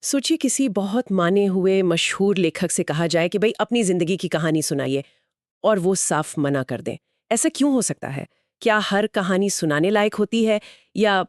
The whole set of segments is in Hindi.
सोचिए किसी बहुत माने हुए मशहूर लेखक से कहा जाए कि भाई अपनी जिंदगी की कहानी सुनाइए और वो साफ मना कर दें। ऐसा क्यों हो सकता है? क्या हर कहानी सुनाने लायक होती है या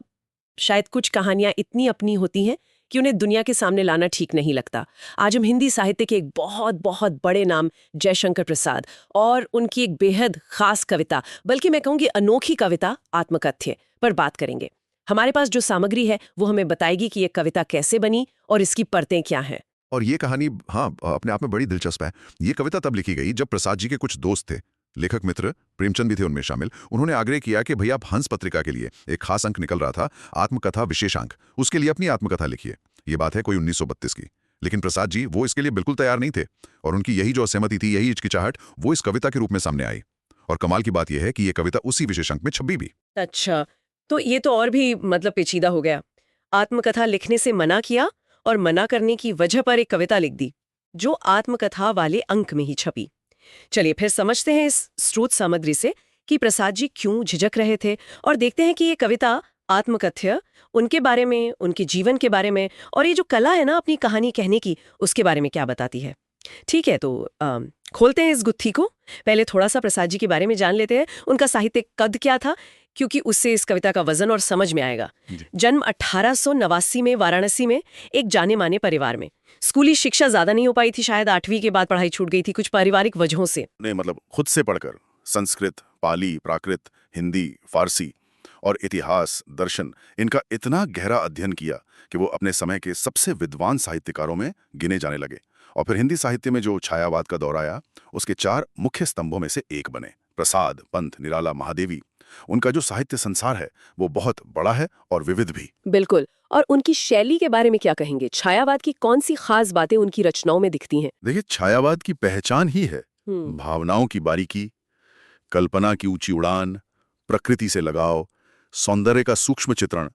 शायद कुछ कहानियां इतनी अपनी होती हैं कि उन्हें दुनिया के सामने लाना ठीक नहीं लगता। आज हम हिंदी साहित्य के एक बहुत बहुत बड़े नाम जयशंकर प्रसाद और उनकी एक बेहद खास कविता, बल्कि मैं कहूंगी अनोखी कविता आत्मकथ्य पर बात करेंगे। हमारे पास जो सामग्री है वो हमें बताएगी कि ये कविता कैसे बनी और इसकी परतें क्या हैं। और ये कहानी हाँ अपने आप में बड़ी दिलचस्प है। ये कविता तब लिखी गई जब प्रसाद जी के कुछ दोस्त थे, लेखक मित्र प्रेमचंद भी थे उनमें शामिल। उन्होंने आग्रह किया कि भैया आप हंस पत्रिका के लिए एक खास अंक निकल रहा था, आत्मकथा विशेषांक, उसके लिए अपनी आत्मकथा लिखिए। ये बात है कोई 1932 की। लेकिन प्रसाद जी वो इसके लिए बिल्कुल तैयार नहीं थे और उनकी यही जो असहमति थी, यही हिचकिचाहट वो इस कविता के रूप में सामने आई। और कमाल की बात यह है कि ये कविता उसी विशेषांक में छपी भी। अच्छा, तो ये तो और भी मतलब पेचीदा हो गया। आत्मकथा लिखने से मना किया और मना करने की वजह पर एक कविता लिख दी जो आत्मकथा वाले अंक में ही छपी। चलिए फिर समझते हैं इस स्रोत सामग्री से कि प्रसाद जी क्यों झिझक रहे थे और देखते हैं कि ये कविता आत्मकथ्य उनके बारे में, उनके जीवन के बारे में और ये जो कला है ना अपनी कहानी कहने की, उसके बारे में क्या बताती है। ठीक है, तो खोलते हैं इस गुत्थी को। पहले थोड़ा सा प्रसाद जी के बारे में जान लेते हैं। उनका साहित्यिक कद क्या था, क्योंकि उससे इस कविता का वजन और समझ में आएगा। जन्म 1889 में वाराणसी में एक जाने माने परिवार में। स्कूली शिक्षा ज्यादा नहीं हो पाई थी, शायद 8वीं के बाद पढ़ाई छूट गई थी कुछ पारिवारिक वजहों से। ने मतलब खुद से पढ़कर संस्कृत, पाली, प्राकृत, हिंदी, फारसी और इतिहास, दर्शन, इनका इतना गहरा अध्ययन किया कि वो अपने समय के सबसे विद्वान साहित्यकारों में गिने जाने लगे। और फिर हिंदी साहित्य में जो छायावाद का दौर आया, उसके 4 मुख्य स्तंभों में से एक बने। प्रसाद, पंत, निराला, महादेवी। उनका जो साहित्य संसार है वो बहुत बड़ा है और विविध भी। बिल्कुल। और उनकी शैली के बारे में क्या कहेंगे? छायावाद की कौन सी खास बातें उनकी रचनाओं में दिखती हैं? देखिए, छायावाद की पहचान ही है हम्म। भावनाओं की बारीकी, कल्पना की ऊंची उड़ान, प्रकृति से लगाव, सौंदर्य का सूक्ष्म चित्रण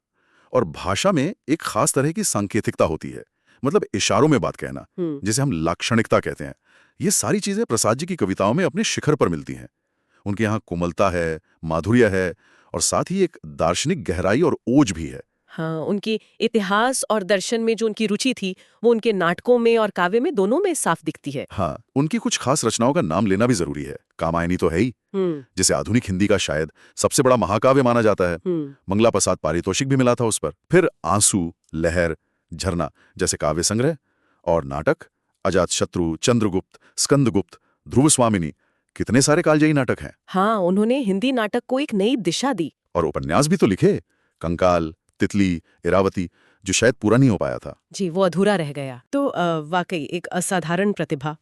और भाषा में एक खास तरह की सांकेतिकता होती है, मतलब इशारों में बात कहना, हम्म। जिसे हम लाक्षणिकता कहते हैं। ये सारी चीजें प्रसाद जी की कविताओं में अपने शिखर पर मिलती हैं। उनके यहाँ कोमलता है, माधुर्य है और साथ ही एक दार्शनिक गहराई और ओज भी है। हाँ, उनकी इतिहास और दर्शन में जो उनकी रुचि थी वो उनके नाटकों में और काव्य में दोनों में साफ दिखती है। हाँ, उनकी कुछ खास रचनाओं का नाम लेना भी जरूरी है। कामायनी तो है ही, हम्म। जिसे आधुनिक हिंदी का शायद सबसे बड़ा महाकाव्य माना जाता है। हम्म। मंगला प्रसाद पारितोषिक भी मिला था उस पर। फिर आंसू, लहर, झरना जैसे काव्य संग्रह और नाटक, अजातशत्रु, चंद्रगुप्त, स्कंदगुप्त, ध्रुव स्वामिनी, कितने सारे कालजयी नाटक हैं। हाँ, उन्होंने हिंदी नाटक को एक नई दिशा दी। और उपन्यास भी तो लिखे, कंकाल, तितली, इरावती, जो शायद पूरा नहीं हो पाया था। जी, वो अधूरा रह गया। तो वाकई एक असाधारण प्रतिभा।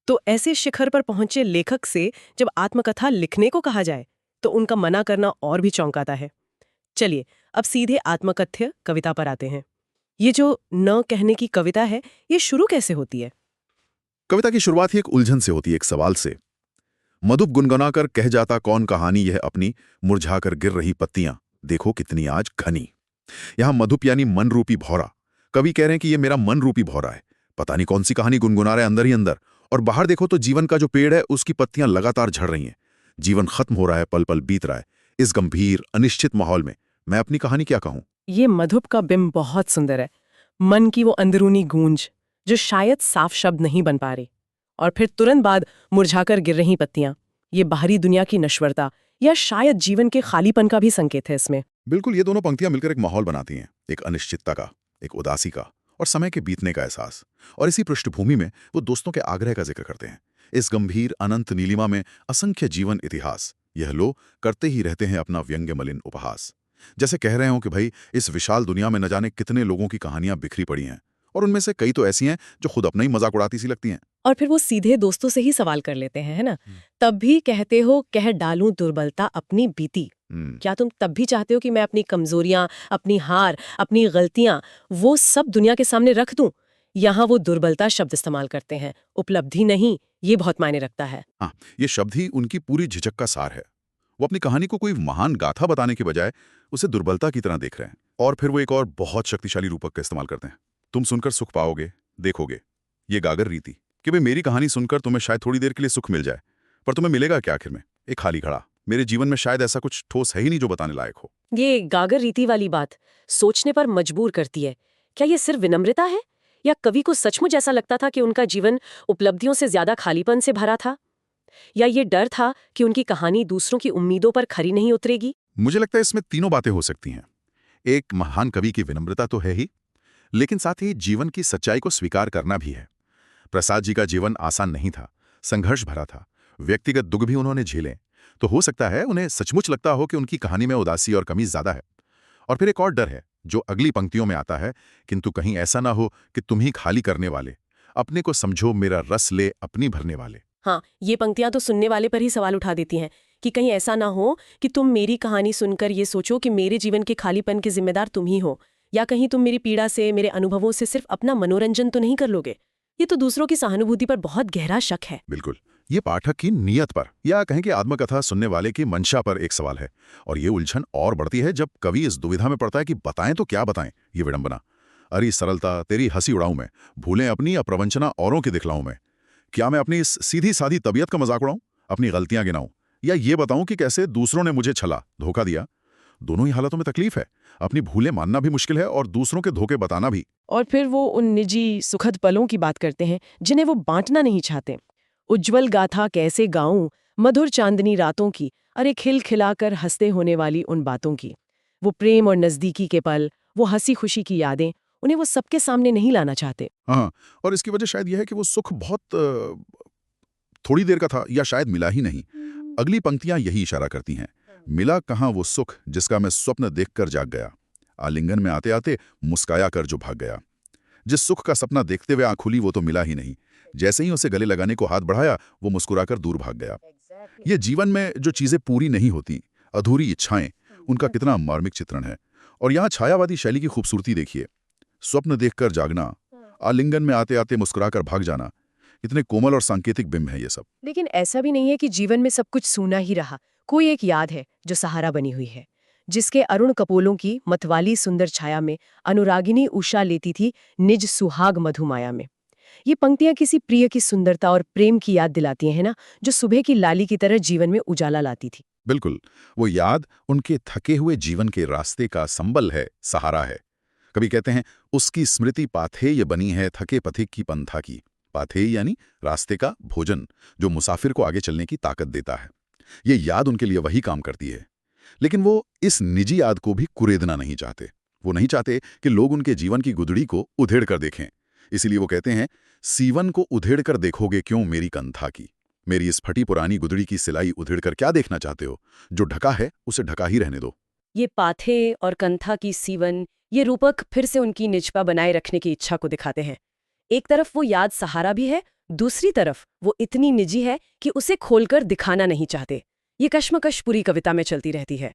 तो ऐसे शिखर पर पहुंचे लेखक से जब आत्मकथा लिखने को कहा जाए तो उनका मना करना और भी चौंकाता है। चलिए अब सीधे आत्मकथ्य कविता पर आते हैं। ये जो न कहने की कविता है, ये शुरू कैसे होती है? कविता की शुरुआत ही एक उलझन से होती है, एक सवाल से। मधुप गुनगुनाकर कह जाता कौन कहानी यह अपनी, मुरझाकर गिर रही पत्तियां देखो कितनी आज घनी। यहां मधुप यानी मन रूपी भौरा। कवि कह रहे हैं कि ये मेरा मन रूपी भौरा है, पता नहीं कौन सी कहानी गुनगुना रहा है अंदर ही अंदर। और बाहर देखो तो जीवन का जो पेड़ है उसकी पत्तियां लगातार झड़ रही हैं। जीवन खत्म हो रहा है, पल पल बीत रहा है। इस गंभीर अनिश्चित माहौल में मैं अपनी कहानी क्या कहूं? ये मधुप का बिंब बहुत सुंदर है। मन की वो अंदरूनी गूंज जो शायद साफ शब्द नहीं बन पा रही, और फिर तुरंत बाद मुरझाकर गिर रही पत्तियां। ये बाहरी दुनिया की नश्वरता या शायद जीवन के खालीपन का भी संकेत है इसमें। बिल्कुल, ये दोनों पंक्तियां मिलकर एक माहौल बनाती हैं, एक अनिश्चितता का, एक उदासी का और समय के बीतने का एहसास। और इसी पृष्ठभूमि में वो दोस्तों के आग्रह का जिक्र करते हैं। इस गंभीर अनंत नीलिमा में असंख्य जीवन इतिहास, यह लो करते ही रहते हैं अपना व्यंग्य मलिन उपहास। जैसे कह रहे हो कि भाई इस विशाल दुनिया में न जाने कितने लोगों की कहानियां बिखरी पड़ी हैं और उनमें से कई तो ऐसी हैं जो खुद अपना ही मजाक उड़ाती सी लगती हैं। और फिर वो सीधे दोस्तों से ही सवाल कर लेते हैं, है ना? तब भी कहते हो कह डालूं दुर्बलता अपनी बीती। क्या तुम तब भी चाहते हो कि मैं अपनी कमजोरियां, अपनी हार, अपनी गलतियां, वो सब दुनिया के सामने रख दूं? यहाँ वो दुर्बलता शब्द इस्तेमाल करते हैं, उपलब्धि नहीं। ये बहुत मायने रखता है। हाँ, ये शब्द ही उनकी पूरी झिझक का सार है। वो अपनी कहानी को कोई महान गाथा बताने के बजाय उसे दुर्बलता की तरह देख रहे हैं। और फिर वो एक और बहुत शक्तिशाली रूपक का इस्तेमाल करते हैं। तुम सुनकर सुख पाओगे, देखोगे, ये गागर रीति, कि भाई मेरी कहानी सुनकर तुम्हें शायद थोड़ी देर के लिए सुख मिल जाए, पर तुम्हें मिलेगा क्या आखिर में? एक खाली घड़ा। मेरे जीवन में शायद ऐसा कुछ ठोस है ही नहीं जो बताने लायक हो। ये गागर रीति वाली बात सोचने पर मजबूर करती है। क्या ये सिर्फ विनम्रता है या कवि को सचमुच ऐसा लगता था कि उनका जीवन उपलब्धियों से ज्यादा खालीपन से भरा था? या ये डर था कि उनकी कहानी दूसरों की उम्मीदों पर खरी नहीं उतरेगी? मुझे लगता है इसमें तीनों बातें हो सकती हैं। एक महान कवि की विनम्रता तो है ही, लेकिन साथ ही जीवन की सच्चाई को स्वीकार करना भी है। प्रसाद जी का जीवन आसान नहीं था, संघर्ष भरा था, व्यक्तिगत दुख भी उन्होंने झेले। तो हो सकता है उन्हें सचमुच लगता हो कि उनकी कहानी में उदासी और कमी ज्यादा है। और फिर एक और डर है जो अगली पंक्तियों में आता है, किंतु कहीं ऐसा ना हो कि तुम ही खाली करने वाले, अपने को समझो मेरा रस ले अपनी भरने वाले। हाँ, ये पंक्तियां तो सुनने वाले पर ही सवाल उठा देती हैं कि कहीं ऐसा ना हो कि तुम मेरी कहानी सुनकर ये सोचो कि मेरे जीवन के खालीपन के जिम्मेदार तुम ही हो, या कहीं तुम मेरी पीड़ा से, मेरे अनुभवों से सिर्फ अपना मनोरंजन तो नहीं कर लोगे। ये तो दूसरों की सहानुभूति पर बहुत गहरा शक है। बिल्कुल, ये पाठक की नीयत पर या कहें कि आत्मकथा सुनने वाले की मंशा पर एक सवाल है। और ये उलझन और बढ़ती है जब कवि इस दुविधा में पड़ता है कि बताएं तो क्या बताएं। ये विडंबना, अरे सरलता तेरी हंसी उड़ाऊं मैं, भूलें अपनी या प्रवंचना औरों की दिखलाऊं मैं। क्या मैं अपनी इस सीधी सादी तबीयत का मजाक उड़ाऊं, अपनी गलतियां गिनाऊं, या ये बताऊं कि कैसे दूसरों ने मुझे छला धोखा दिया? दोनों ही हालतों में तकलीफ है। अपनी भूलें मानना भी मुश्किल है और दूसरों के धोखे बताना भी। और फिर वो उन निजी सुखद पलों की बात करते हैं जिन्हें वो बांटना नहीं चाहते। उज्ज्वल गाथा कैसे गाऊं, मधुर चांदनी रातों की, अरे खिलखिलाकर हंसते होने वाली उन बातों की। वो प्रेम और नजदीकी के पल, वो हंसी खुशी की यादें, उन्हें वो सबके सामने नहीं लाना चाहते। हाँ, और इसकी वजह शायद यह है कि वो सुख बहुत थोड़ी देर का था या शायद मिला ही नहीं। अगली पंक्तियां यही इशारा करती हैं। मिला कहाँ वो सुख जिसका मैं स्वप्न देखकर जाग गया, आलिंगन में आते आते मुस्काया कर जो भाग गया। जिस सुख का सपना देखते हुए आंख खुली वो तो मिला ही नहीं। जैसे ही उसे गले लगाने को हाथ बढ़ाया वो मुस्कुराकर दूर भाग गया। ये जीवन में जो चीजें पूरी नहीं होती, अधूरी इच्छाएं, उनका कितना मार्मिक चित्रण है। और यहाँ छायावादी शैली की खूबसूरती देखिए। स्वप्न देखकर जागना, आलिंगन में आते आते मुस्कुराकर भाग जाना, इतने कोमल और सांकेतिक बिंब है ये सब। लेकिन ऐसा भी नहीं है कि जीवन में सब कुछ सूना ही रहा। कोई एक याद है जो सहारा बनी हुई है, जिसके अरुण कपोलों की मतवाली सुंदर छाया में अनुरागिनी उषा लेती थी निज सुहाग मधुमाया में। ये पंक्तियां किसी प्रिय की सुंदरता और प्रेम की याद दिलाती हैं ना, जो सुबह की लाली की तरह जीवन में उजाला लाती थी। बिल्कुल, वो याद उनके थके हुए जीवन के रास्ते का संबल है, सहारा है। कभी कहते हैं उसकी स्मृति पाथेय बनी है थके पथिक की पंथा की। पाथेय यानी रास्ते का भोजन, जो मुसाफिर को आगे चलने की ताकत देता है। ये याद उनके लिए वही काम करती है। लेकिन वो इस निजी याद को भी कुरेदना नहीं चाहते। वो नहीं चाहते कि लोग उनके जीवन की गुदड़ी को उधेड़ कर देखें। इसीलिए वो कहते हैं, सीवन को उधेड़ कर देखोगे क्यों मेरी कंथा की। मेरी इस फटी पुरानी गुदड़ी की सिलाई उधेड़ कर क्या देखना चाहते हो? जो ढका है उसे ढका ही रहने दो। ये पाथे और कंथा की सीवन, ये रूपक फिर से उनकी निजता बनाए रखने की इच्छा को दिखाते हैं। एक तरफ वो याद सहारा भी है, दूसरी तरफ वो इतनी निजी है कि उसे खोलकर दिखाना नहीं चाहते। ये कश्मकश पूरी कविता में चलती रहती है।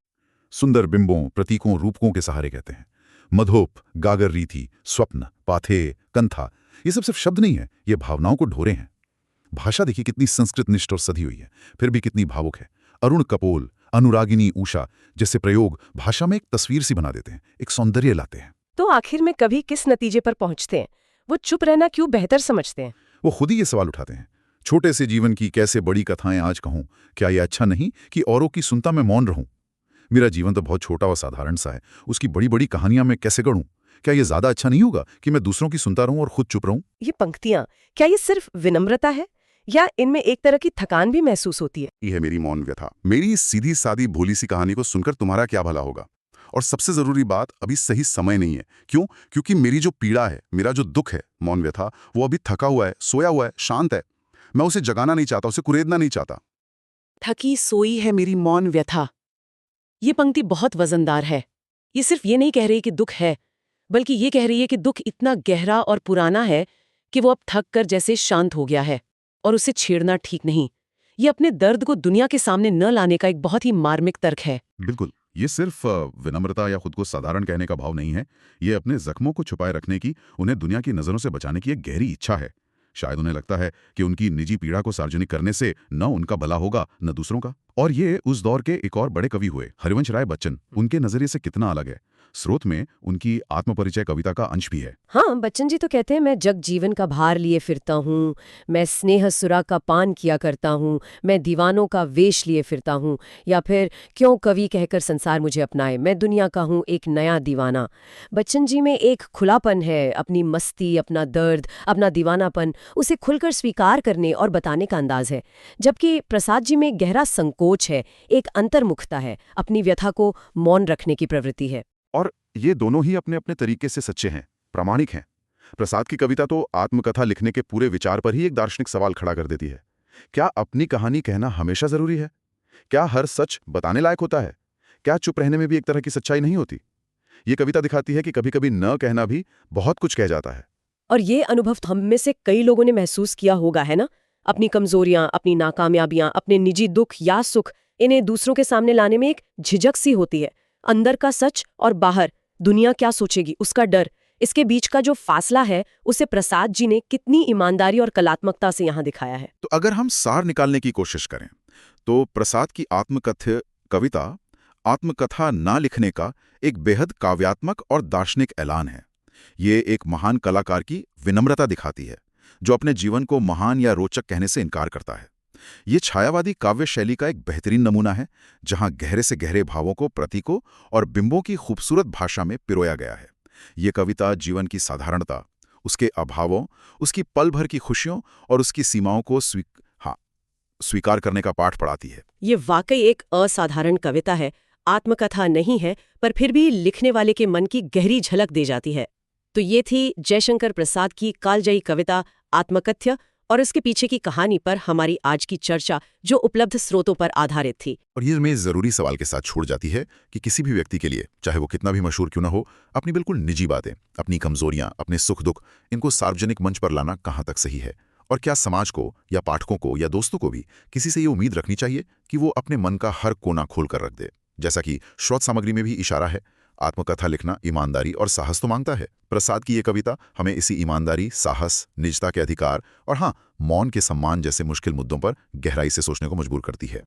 सुंदर बिंबों, प्रतीकों, रूपकों के सहारे कहते हैं। मधोप, गागर रीति, स्वप्न, पाथे, कंथा, ये सब सिर्फ शब्द नहीं है, ये भावनाओं को ढोरे हैं। भाषा देखिए कितनी संस्कृत निष्ठ और सधी हुई है, फिर भी कितनी भावुक है। अरुण कपोल, अनुरागिनी उषा जैसे प्रयोग भाषा में एक तस्वीर सी बना देते हैं, एक सौंदर्य लाते हैं। तो आखिर में कभी किस नतीजे पर पहुंचते हैं? वो चुप रहना क्यों बेहतर समझते हैं? वो खुद ही ये सवाल उठाते हैं। छोटे से जीवन की कैसे बड़ी कथाएं आज कहूं, क्या ये अच्छा नहीं कि औरों की सुनता मैं मौन रहूं? मेरा जीवन तो बहुत छोटा और साधारण सा है, उसकी बड़ी बड़ी कहानियां मैं कैसे गढ़ूं? क्या ये ज्यादा अच्छा नहीं होगा कि मैं दूसरों की सुनता रहूं और खुद चुप रहूं? ये पंक्तियां, क्या ये सिर्फ विनम्रता है या इनमें एक तरह की थकान भी महसूस होती है? ये है मेरी मौन व्यथा। मेरी इस सीधी सादी भोली सी कहानी को सुनकर तुम्हारा क्या भला होगा? और सबसे जरूरी बात, अभी सही समय नहीं है। क्यों? क्योंकि मेरी जो पीड़ा है, मेरा जो दुख है, मौन व्यथा, वो अभी थका हुआ है, सोया हुआ है, शांत है। मैं उसे जगाना नहीं चाहता, उसे कुरेदना नहीं चाहता। थकी सोई है मेरी मौन व्यथा। ये पंक्ति बहुत वजनदार है। ये सिर्फ ये नहीं कह रही कि दुख है, बल्कि ये कह रही है कि दुख इतना गहरा और पुराना है कि वो अब थक कर जैसे शांत हो गया है और उसे छेड़ना ठीक नहीं। ये अपने दर्द को दुनिया के सामने न लाने का एक बहुत ही मार्मिक तर्क है। बिल्कुल, ये सिर्फ विनम्रता या खुद को साधारण कहने का भाव नहीं है। ये अपने जख्मों को छुपाए रखने की, उन्हें दुनिया की नजरों से बचाने की एक गहरी इच्छा है। शायद उन्हें लगता है कि उनकी निजी पीड़ा को सार्वजनिक करने से न उनका भला होगा न दूसरों का। और ये उस दौर के एक और बड़े कवि हुए, हरिवंश राय बच्चन। उनके नजरिए से कितना अलग है। स्रोत में उनकी आत्मपरिचय कविता का अंश भी है। हाँ, बच्चन जी तो कहते हैं, मैं जग जीवन का भार लिए फिरता हूँ, मैं स्नेह सुरा का पान किया करता हूँ, मैं दीवानों का वेश लिए फिरता हूँ, या फिर क्यों कवि कहकर संसार मुझे अपनाए, मैं दुनिया का हूँ एक नया दीवाना। बच्चन जी में एक खुलापन है, अपनी मस्ती, अपना दर्द, अपना दीवानापन, उसे खुलकर स्वीकार करने और बताने का अंदाज है। जबकि प्रसाद जी में गहरा संकोच है, एक अंतर्मुखता है, अपनी व्यथा को मौन रखने की प्रवृत्ति है। और ये दोनों ही अपने अपने तरीके से सच्चे हैं, प्रामाणिक हैं। प्रसाद की कविता तो आत्मकथा लिखने के पूरे विचार पर ही एक दार्शनिक सवाल खड़ा कर देती है। क्या अपनी कहानी कहना हमेशा जरूरी है? क्या हर सच बताने लायक होता है? क्या चुप रहने में भी एक तरह की सच्चाई नहीं होती? ये कविता दिखाती है कि कभी-कभी न कहना भी बहुत कुछ कह जाता है। और ये अनुभव हम में से कई लोगों ने महसूस किया होगा, है ना? अपनी कमजोरियां, अपनी नाकामयाबियां, अपने निजी दुख या सुख, इन्हें दूसरों के सामने लाने में एक झिझक सी होती है। अंदर का सच और बाहर दुनिया क्या सोचेगी, उसका डर, इसके बीच का जो फासला है, उसे प्रसाद जी ने कितनी ईमानदारी और कलात्मकता से यहाँ दिखाया है। तो अगर हम सार निकालने की कोशिश करें तो प्रसाद की आत्मकथ्य कविता आत्मकथा ना लिखने का एक बेहद काव्यात्मक और दार्शनिक ऐलान है। ये एक महान कलाकार की विनम्रता दिखाती है, जो अपने जीवन को महान या रोचक कहने से इनकार करता है। ये छायावादी काव्य शैली का एक बेहतरीन नमूना है, जहां गहरे से गहरे भावों को प्रतीकों और बिंबों की खूबसूरत भाषा में पिरोया गया है। ये कविता जीवन की साधारणता, उसके अभावों, उसकी पल भर की खुशियों और उसकी सीमाओं को स्वीकार करने का पाठ पढ़ाती है। ये वाकई एक असाधारण कविता है, आत्मकथा नहीं है, पर फिर भी लिखने वाले के मन की गहरी झलक दे जाती है। तो ये थी जयशंकर प्रसाद की कालजयी कविता आत्मकथ्य और इसके पीछे की कहानी पर हमारी आज की चर्चा, जो उपलब्ध स्रोतों पर आधारित थी। और ये हमें जरूरी सवाल के साथ छोड़ जाती है कि किसी भी व्यक्ति के लिए, चाहे वो कितना भी मशहूर क्यों ना हो, अपनी बिल्कुल निजी बातें, अपनी कमजोरियां, अपने सुख दुख, इनको सार्वजनिक मंच पर लाना कहाँ तक सही है। और क्या समाज को या पाठकों को या दोस्तों को भी किसी से ये उम्मीद रखनी चाहिए कि वो अपने मन का हर कोना खोल कर रख दे। जैसा कि स्रोत सामग्री में भी इशारा है, आत्मकथा लिखना ईमानदारी और साहस तो मांगता है। प्रसाद की ये कविता हमें इसी ईमानदारी, साहस, निजता के अधिकार और हाँ, मौन के सम्मान जैसे मुश्किल मुद्दों पर गहराई से सोचने को मजबूर करती है।